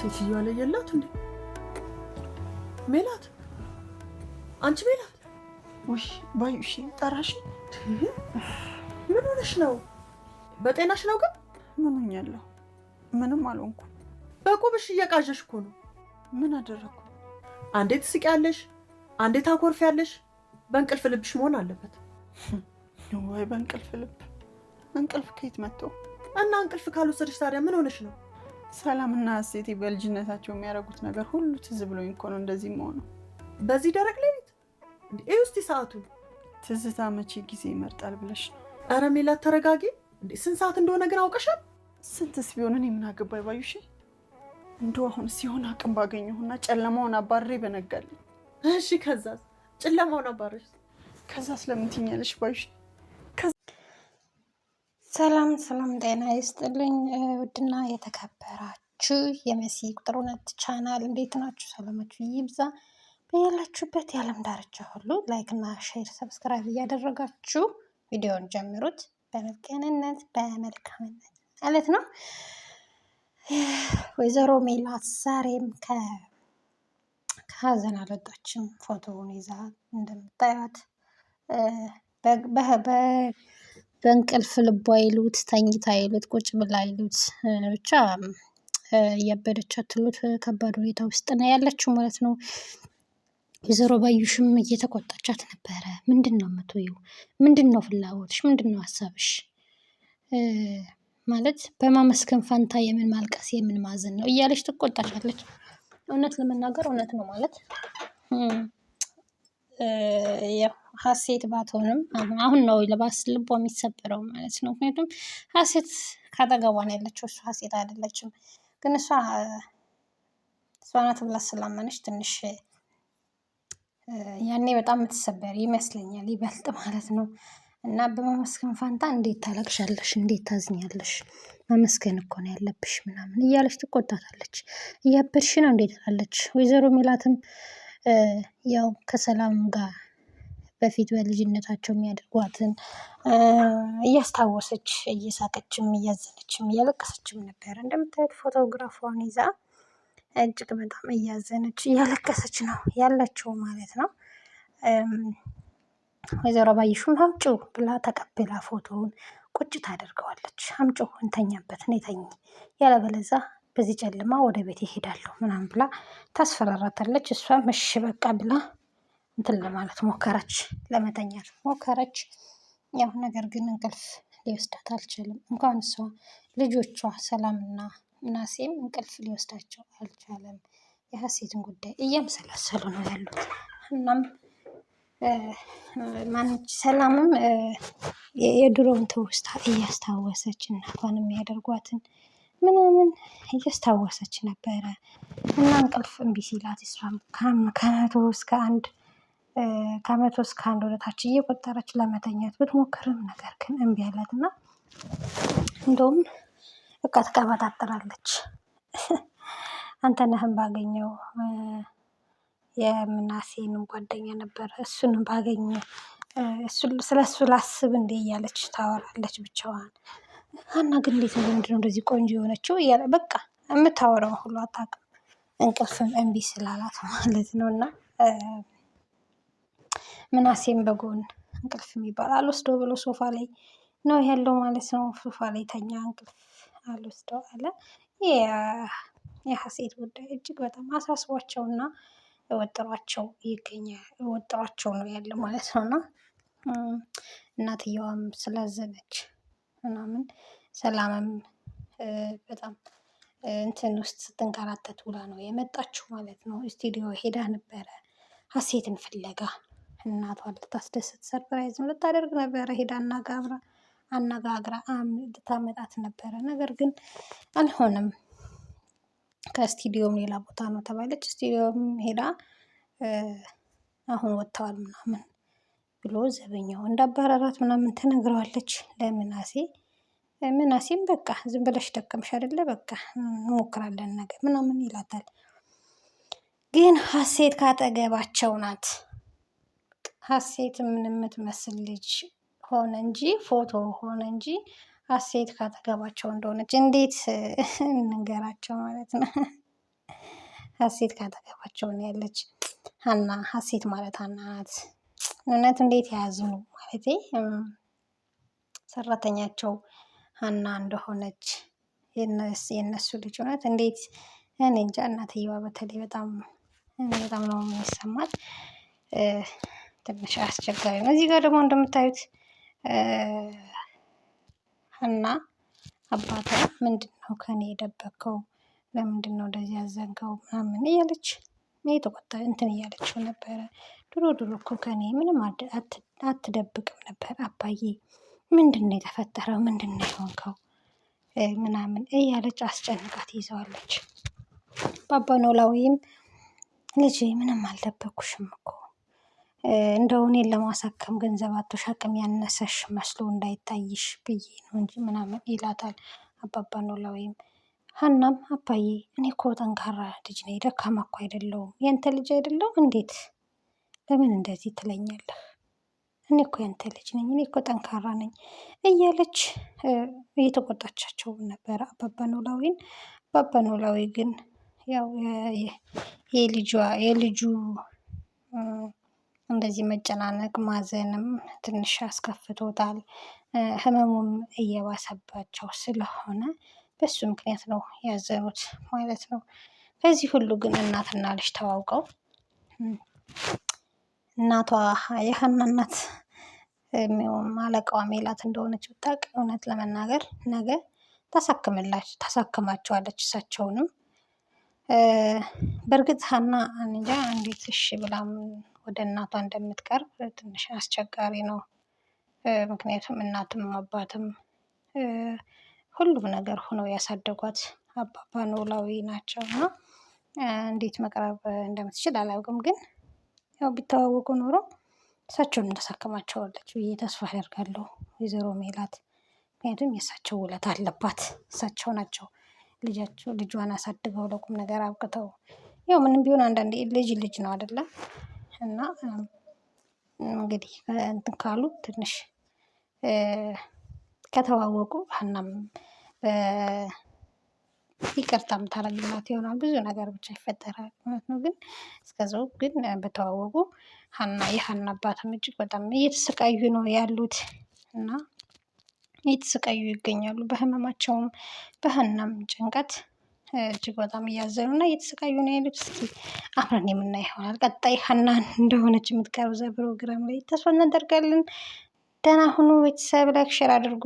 ሴትዮዋ ላይ የላት እንዴ? ሜላት፣ አንቺ ሜላት! ውይ ባዩሽ ጠራሽ? ምን ሆነሽ ነው? በጤናሽ ነው? ግን ምን ሆኛለሁ? ምንም አልሆንኩም። በቁብሽ እየቃዠሽ እኮ ነው። ምን አደረኩ? አንዴ ትስቂያለሽ፣ አንዴ ታኮርፊያለሽ። በእንቅልፍ ልብሽ መሆን አለበት። ወይ በእንቅልፍ ልብ! እንቅልፍ ከየት መጥቶ? እና እንቅልፍ ካልወሰድሽ ታዲያ ምን ሆነሽ ነው? ሰላምና ሀሴቴ በልጅነታቸው የሚያደርጉት ነገር ሁሉ ትዝ ብሎኝ እኮ ነው እንደዚህ መሆኑ። በዚህ ደረቅ ሌሊት እንዴ? እስቲ ሰዓቱን። ትዝታ መቼ ጊዜ ይመርጣል ብለሽ ነው? ኧረ ሜላት ተረጋጊ። እንዴ ስንት ሰዓት እንደሆነ ግን አውቀሻል? ስንትስ ቢሆን እኔ ምን አገባኝ ባዩሽ። እንደው አሁን ሲሆን አቅም ባገኘሁና ጨለማውን አባሬ በነጋልኝ። እሺ ከዛስ? ጨለማውን አባረሽ ከዛስ ለምን ትኛለሽ ባዩሽ? ሰላም ሰላም፣ ጤና ይስጥልኝ ውድና የተከበራችሁ የመሲ ቁጥር ሁለት ቻናል እንዴት ናችሁ? ሰላማችሁ ይብዛ በያላችሁበት የዓለም ዳርቻ ሁሉ። ላይክ እና ሼር ሰብስክራይብ እያደረጋችሁ ቪዲዮውን ጀምሩት። በመልካምነት በመልካምነት ማለት ነው። ወይዘሮ ሜላት ዛሬም ከሀዘን አልወጣችም። ፎቶውን ይዛ እንደምታዩት በእንቅልፍ ልቧ ይሉት ተኝታ ይሉት ቁጭ ብላ ይሉት ብቻ እያበደች አትሉት ከባድ ሁኔታ ውስጥ ነው ያለችው ማለት ነው። ወይዘሮ ባዩሽም እየተቆጣቻት ነበረ። ምንድን ነው የምትይው? ምንድን ነው ፍላጎትሽ? ምንድን ነው ሀሳብሽ? ማለት በማመስገን ፋንታ የምን ማልቀስ የምን ማዘን ነው እያለች ትቆጣቻለች። እውነት ለመናገር እውነት ነው ማለት ያው ሀሴት ባትሆንም አሁን ነው ለባስ ልቧ የሚሰበረው ማለት ነው። ምክንያቱም ሀሴት ካጠገቧ ነው ያለችው፣ እሷ ሀሴት አይደለችም። ግን እሷ ናት ብላ ስላመነች ትንሽ ያኔ በጣም የምትሰበር ይመስለኛል ይበልጥ ማለት ነው። እና በማመስገን ፋንታ እንዴት ታለቅሻለሽ? እንዴት ታዝኛለሽ? ማመስገን እኮ ነው ያለብሽ ምናምን እያለች ትቆጣታለች። እያበድሽ ነው እንዴት ትላለች። ወይዘሮ ሜላትም ያው ከሰላም ጋር በፊት በልጅነታቸው የሚያደርጓትን እያስታወሰች እየሳቀችም እያዘነችም እያለቀሰችም ነበረ። እንደምታዩት ፎቶግራፏን ይዛ እጅግ በጣም እያዘነች እያለቀሰች ነው ያለችው ማለት ነው። ወይዘሮ ባዩሽም አምጪው ብላ ተቀብላ ፎቶውን ቁጭ ታደርገዋለች። አምጪው እንተኛበት፣ እኔ ተኝ፣ ያለበለዛ በዚህ ጨለማ ወደ ቤት ይሄዳለሁ ምናምን ብላ ታስፈራራታለች። እሷም እሺ በቃ ብላ እንትን ለማለት ሞከረች፣ ለመተኛት ሞከረች። ያው ነገር ግን እንቅልፍ ሊወስዳት አልቻለም። እንኳን እሷ ልጆቿ ሰላምና ምናሴም እንቅልፍ ሊወስዳቸው አልቻለም። የሀሴትን ጉዳይ እያመሰላሰሉ ነው ያሉት። እናም ማነች ሰላምም የድሮውን ትውስታ እያስታወሰች እናቷን የሚያደርጓትን ምናምን እያስታወሰች ነበረ። እና እንቅልፍ እምቢ ሲላት እሷም ከመቶ እስከ አንድ ወደታች እየቆጠረች ለመተኛት ብትሞክርም ነገር ግን እምቢ አላት እና እንደውም በቃ ትቀበጣጥራለች። አንተነህን ባገኘው የምናሴንም ጓደኛ ነበረ፣ እሱንም ባገኘው ስለ እሱ ላስብ እንዴ እያለች ታወራለች ብቻዋን። ሀና ግን እንዴት ምንድነው እንደዚህ ቆንጆ የሆነችው እያለ በቃ የምታወራው ሁሉ አታውቅም። እንቅልፍም እምቢ ስላላት ማለት ነው። እና ምናሴም በጎን እንቅልፍ የሚባል አልወስደው ብሎ ሶፋ ላይ ነው ያለው ማለት ነው። ሶፋ ላይ ተኛ፣ እንቅልፍ አልወስደው አለ። የሀሴት ጉዳይ እጅግ በጣም አሳስቧቸውና ወጥሯቸው ይገኛል። ወጥሯቸው ነው ያለ ማለት ነው። እና እናትየዋም ስላዘነች ምናምን ሰላምም በጣም እንትን ውስጥ ስትንከራተት ውላ ነው የመጣችው ማለት ነው። ስቱዲዮ ሄዳ ነበረ ሀሴትን ፍለጋ። እናቷን ልታስደስት ሰርፕራይዝም ልታደርግ ነበረ። ሄዳ አነጋግራ ልታመጣት ነበረ። ነገር ግን አልሆነም። ከስቱዲዮም ሌላ ቦታ ነው ተባለች። ስቱዲዮም ሄዳ አሁን ወጥተዋል ምናምን ብሎ ዘበኛው እንዳባረራት ምናምን ትነግረዋለች ለምናሴ። ምናሴም በቃ ዝም ብለሽ ደከምሽ አይደለ በቃ እንሞክራለን ነገር ምናምን ይላታል። ግን ሀሴት ካጠገባቸው ናት። ሀሴት ምን የምትመስል ልጅ ሆነ እንጂ ፎቶ ሆነ እንጂ ሀሴት ካጠገባቸው እንደሆነች እንዴት እንንገራቸው ማለት ነው። ሀሴት ካጠገባቸው ነው ያለች። ሀና ሀሴት ማለት ሀና ናት። እውነት እንዴት ያዝኑ ማለቴ ሰራተኛቸው ሀና እንደሆነች የእነሱ ልጅ እውነት እንዴት እኔ እንጃ። እናትየዋ በተለይ በጣም ነው የሚሰማት። ትንሽ አስቸጋሪ ነው። እዚህ ጋር ደግሞ እንደምታዩት ሀና አባቷ ምንድን ነው ከኔ የደበቀው? ለምንድን ነው እንደዚህ ያዘንከው? ምናምን እያለች የተቆጣ እንትን እያለችው ነበረ። ድሮ እኮ ከኔ ምንም አትደብቅም ነበር አባዬ፣ ምንድን ነው የተፈጠረው? ምንድን ነው የሆንከው? ምናምን እያለች አስጨንቃት ይዘዋለች። አባ ኖላዊም ልጄ ምንም አልደበኩሽም እኮ እንደው እኔን ለማሳከም ገንዘብ አጥቶሽ አቅም ያነሰሽ መስሎ እንዳይታይሽ ብዬ ነው እንጂ ምናምን ይላታል አባባ ኖላዊም። ሀናም አባዬ እኔ እኮ ጠንካራ ልጅ ነኝ፣ ደካማ እኮ አይደለሁም። ያንተ ልጅ አይደለሁም እንዴት? ለምን እንደዚህ ትለኛለህ? እኔ እኮ ያንተ ልጅ ነኝ፣ እኔ እኮ ጠንካራ ነኝ እያለች እየተቆጣቻቸው ነበረ አባባ ኖላዊን። አባባ ኖላዊ ግን ያው የልጁ እንደዚህ መጨናነቅ ማዘንም ትንሽ አስከፍቶታል። ህመሙም እየባሰባቸው ስለሆነ በሱ ምክንያት ነው ያዘኑት ማለት ነው። ከዚህ ሁሉ ግን እናትና ልጅ ተዋውቀው እናቷ የሀና እናት አለቃዋ ሜላት እንደሆነች ብታውቅ እውነት ለመናገር ነገ ታሳክማቸዋለች እሳቸውንም። በእርግጥ ሀና እንጃ እንዴት እሺ ብላም ወደ እናቷ እንደምትቀርብ ትንሽ አስቸጋሪ ነው። ምክንያቱም እናትም አባትም ሁሉም ነገር ሆነው ያሳደጓት አባባ ኖላዊ ናቸው እና እንዴት መቅረብ እንደምትችል አላውቅም። ግን ያው ቢተዋወቁ ኖሮ እሳቸውንም ታሳክማቸዋለች ብዬ ተስፋ አደርጋለሁ ወይዘሮ ሜላት። ምክንያቱም የእሳቸው ውለታ አለባት። እሳቸው ናቸው ልጇን አሳድገው ለቁም ነገር አብቅተው። ያው ምንም ቢሆን አንዳንዴ ልጅ ነው አይደለም። እና እንግዲህ እንትን ካሉ ትንሽ ከተዋወቁ ሀናም ይቅርታም ታደርግላት ይሆናል። ብዙ ነገር ብቻ ይፈጠራል ማለት ነው። ግን እስከዛው ግን በተዋወቁ የሀና አባትም እጅግ በጣም እየተሰቃዩ ነው ያሉት እና እየተሰቃዩ ይገኛሉ። በህመማቸውም በሀናም ጭንቀት እጅግ በጣም እያዘኑ እና እየተሰቃዩ ነው ያሉት። እስኪ አብረን የምናይ ይሆናል። ቀጣይ ሀናን እንደሆነች የምትቀርብ ፕሮግራም ላይ ተስፋ እናደርጋለን። ደህና ሁኑ ቤተሰብ። ላይክ ሼር አድርጉ።